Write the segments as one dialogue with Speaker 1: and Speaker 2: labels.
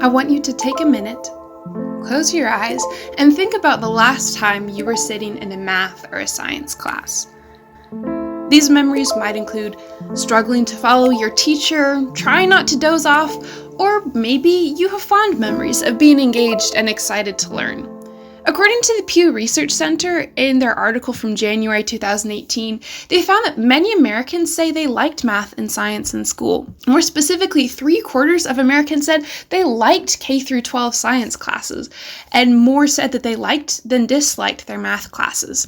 Speaker 1: I want you to take a minute, close your eyes, and think about the last time you were sitting in a math or a science class. These memories might include struggling to follow your teacher, trying not to doze off, or maybe you have fond memories of being engaged and excited to learn. According to the Pew Research Center, in their article from January 2018, they found that many Americans say they liked math and science in school. More specifically, 3/4 of Americans said they liked K through 12 science classes, and more said that they liked than disliked their math classes.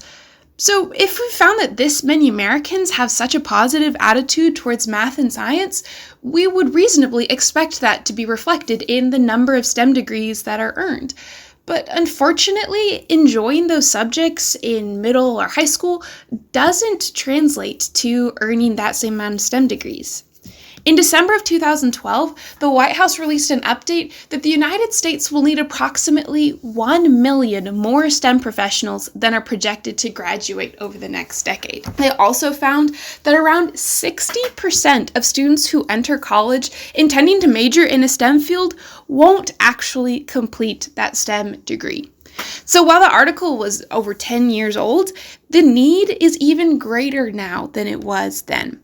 Speaker 1: So if we found that this many Americans have such a positive attitude towards math and science, we would reasonably expect that to be reflected in the number of STEM degrees that are earned. But unfortunately, enjoying those subjects in middle or high school doesn't translate to earning that same amount of STEM degrees. In December of 2012, the White House released an update that the United States will need approximately 1 million more STEM professionals than are projected to graduate over the next decade. They also found that around 60% of students who enter college intending to major in a STEM field won't actually complete that STEM degree. So while the article was over 10 years old, the need is even greater now than it was then.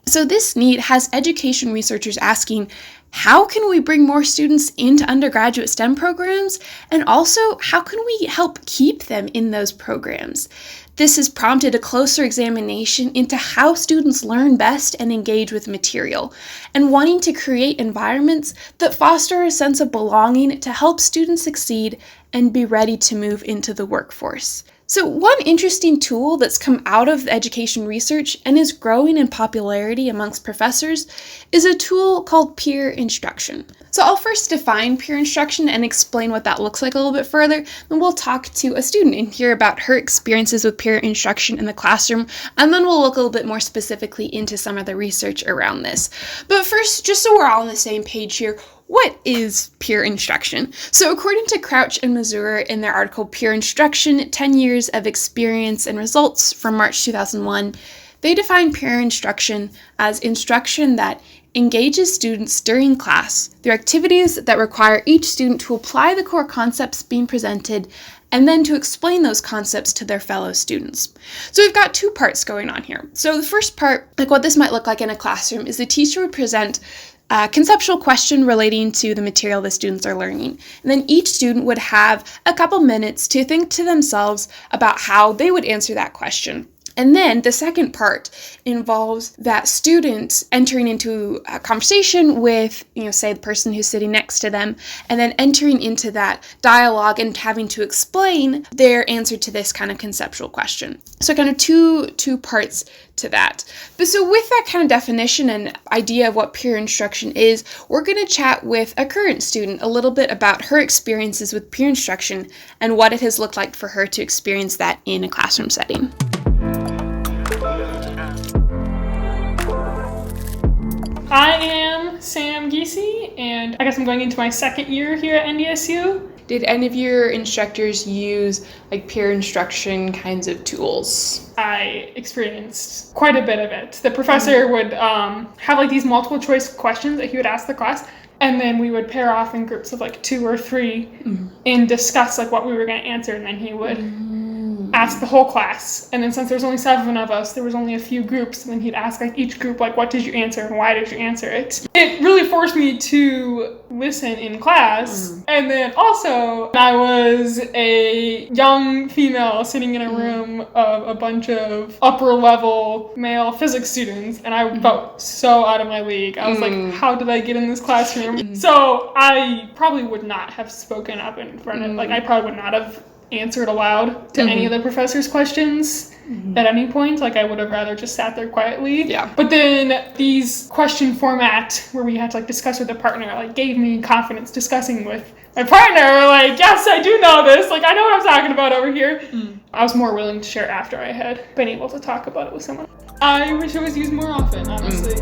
Speaker 1: So this need has education researchers asking, how can we bring more students into undergraduate STEM programs? And also, how can we help keep them in those programs? This has prompted a closer examination into how students learn best and engage with material, and wanting to create environments that foster a sense of belonging to help students succeed and be ready to move into the workforce. So one interesting tool that's come out of education research and is growing in popularity amongst professors is a tool called peer instruction. So I'll first define peer instruction and explain what that looks like a little bit further, then we'll talk to a student and hear about her experiences with peer instruction in the classroom, and then we'll look a little bit more specifically into some of the research around this. But first, just so we're all on the same page here, what is peer instruction? So according to Crouch and Mazur in their article Peer Instruction, 10 Years of Experience and Results from March 2001, they define peer instruction as instruction that engages students during class through activities that require each student to apply the core concepts being presented and then to explain those concepts to their fellow students. So we've got two parts going on here. So the first part, like what this might look like in a classroom, is the teacher would present a conceptual question relating to the material the students are learning. And then each student would have a couple minutes to think to themselves about how they would answer that question. And then the second part involves that student entering into a conversation with, say the person who's sitting next to them, and then entering into that dialogue and having to explain their answer to this kind of conceptual question. So kind of two parts to that. But so with that kind of definition and idea of what peer instruction is, we're going to chat with a current student a little bit about her experiences with peer instruction and what it has looked like for her to experience that in a classroom setting.
Speaker 2: I am Sam Giese, and I guess I'm going into my second year here at NDSU.
Speaker 1: Did any of your instructors use peer instruction kinds of tools?
Speaker 2: I experienced quite a bit of it. The professor would have these multiple choice questions that he would ask the class, and then we would pair off in groups of 2 or 3 and discuss what we were going to answer, and then he would ask the whole class. And then since there's only 7 of us, there was only a few groups, and then he'd ask each group what did you answer and why did you answer it. It really forced me to listen in class. And then also I was a young female sitting in a room of a bunch of upper level male physics students, and I felt so out of my league. I was like, how did I get in this classroom? So I probably would not have spoken up in front of I probably would not have answered aloud to any of the professor's questions at any point. I would have rather just sat there quietly.
Speaker 1: Yeah.
Speaker 2: But then these question format where we had to discuss with the partner gave me confidence discussing with my partner. Yes, I do know this. I know what I'm talking about over here. I was more willing to share after I had been able to talk about it with someone. I wish it was used more often, honestly.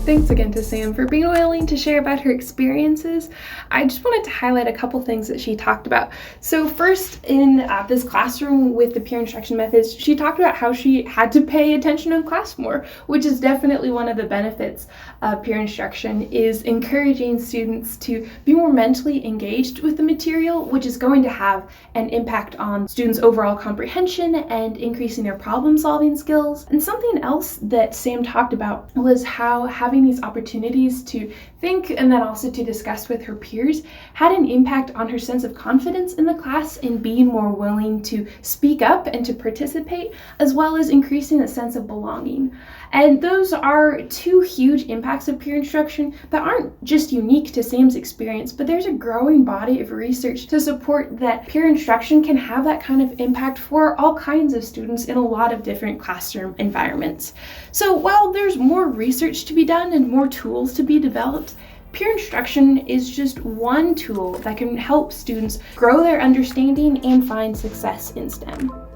Speaker 1: Thanks again to Sam for being willing to share about her experiences. I just wanted to highlight a couple things that she talked about. So first, in this classroom with the peer instruction methods, she talked about how she had to pay attention in class more, which is definitely one of the benefits of peer instruction, is encouraging students to be more mentally engaged with the material, which is going to have an impact on students' overall comprehension and increasing their problem-solving skills. And something else that Sam talked about was how having these opportunities to think and then also to discuss with her peers had an impact on her sense of confidence in the class and being more willing to speak up and to participate, as well as increasing a sense of belonging. And those are two huge impacts of peer instruction that aren't just unique to Sam's experience, but there's a growing body of research to support that peer instruction can have that kind of impact for all kinds of students in a lot of different classroom environments. So while there's more research to be done and more tools to be developed, peer instruction is just one tool that can help students grow their understanding and find success in STEM.